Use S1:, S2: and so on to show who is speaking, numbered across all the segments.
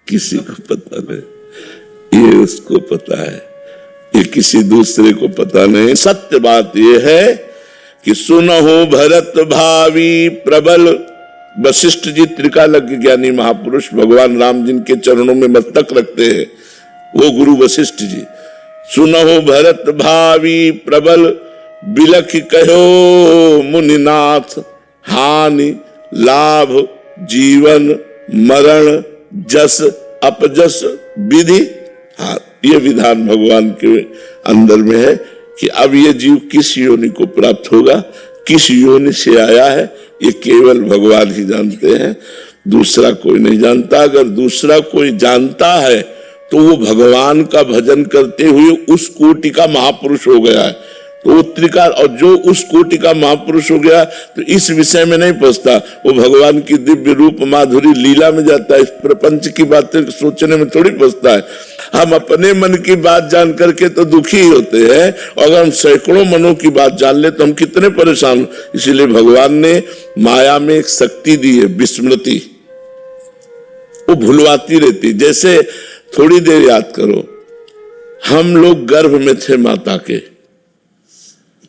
S1: किसी को पता नहीं, ये उसको पता है, ये किसी दूसरे को पता नहीं। सत्य बात ये है कि सुनहु भरत भावी प्रबल। वशिष्ठ जी त्रिकालज्ञ ज्ञानी महापुरुष, भगवान राम जिनके चरणों में मस्तक रखते हैं, वो गुरु वशिष्ठ जी। सुनहु भरत भावी प्रबल, बिलख कहो मुनिनाथ, हानि लाभ जीवन मरण जस अपजस विधि। हाँ, ये विधान भगवान के अंदर में है कि अब ये जीव किस योनि को प्राप्त होगा, किस योनि से आया है, ये केवल भगवान ही जानते हैं, दूसरा कोई नहीं जानता। अगर दूसरा कोई जानता है तो वो भगवान का भजन करते हुए उस कोटि का महापुरुष हो गया है। तो त्रिकाल, और जो उस कोटि का महापुरुष हो गया तो इस विषय में नहीं पहुंचता, वो भगवान की दिव्य रूप माधुरी लीला में जाता है, इस प्रपंच की बातें सोचने में थोड़ी पहुंचता है। हम अपने मन की बात जान करके तो दुखी ही होते हैं, और अगर हम सैकड़ों मनों की बात जान ले तो हम कितने परेशान। इसीलिए भगवान ने माया में एक शक्ति दी है, विस्मृति, वो भुलवाती रहती। जैसे थोड़ी देर याद करो, हम लोग गर्भ में थे माता के,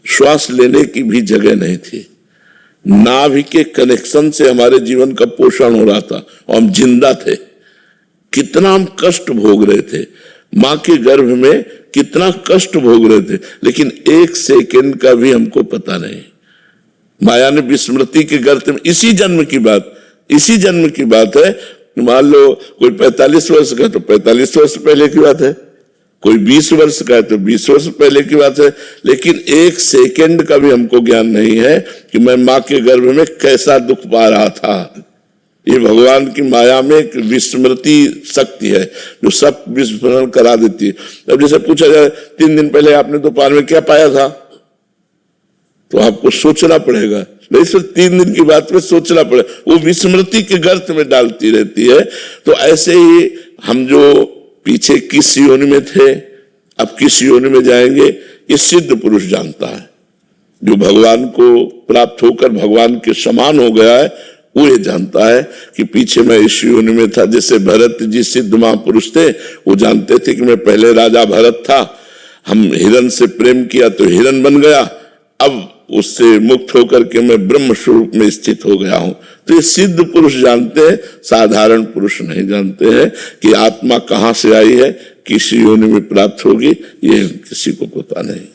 S1: श्वास लेने की भी जगह नहीं थी, नाभि के कनेक्शन से हमारे जीवन का पोषण हो रहा था और हम जिंदा थे। कितना हम कष्ट भोग रहे थे, मां के गर्भ में कितना कष्ट भोग रहे थे, लेकिन एक सेकंड का भी हमको पता नहीं। माया ने विस्मृति के गर्त में, इसी जन्म की बात है। मान लो कोई 45 वर्ष का तो 45 वर्ष पहले की बात है, कोई 20 वर्ष का है तो 20 वर्ष पहले की बात है, लेकिन एक सेकंड का भी हमको ज्ञान नहीं है कि मैं मां के गर्भ में कैसा दुख पा रहा था। ये भगवान की माया में एक विस्मृति शक्ति है जो सब विस्मरण करा देती है। अब जैसे पूछा जाए 3 दिन पहले आपने दोपहर में क्या पाया था, तो आपको सोचना पड़ेगा, नहीं सिर्फ 3 दिन की बात में सोचना पड़े, वो विस्मृति के गर्त में डालती रहती है। तो ऐसे ही हम जो पीछे किस योनि में थे, अब किस योनि में जाएंगे, ये सिद्ध पुरुष जानता है। जो भगवान को प्राप्त होकर भगवान के समान हो गया है, वो ये जानता है कि पीछे मैं इस योनि में था। जैसे भरत जी सिद्ध महापुरुष थे, वो जानते थे कि मैं पहले राजा भरत था, हम हिरण से प्रेम किया तो हिरण बन गया, अब उससे मुक्त होकर के मैं ब्रह्म स्वरूप में स्थित हो गया हूं। तो ये सिद्ध पुरुष जानते हैं, साधारण पुरुष नहीं जानते हैं कि आत्मा कहां से आई है, किस योनि में प्राप्त होगी, ये किसी को पता नहीं।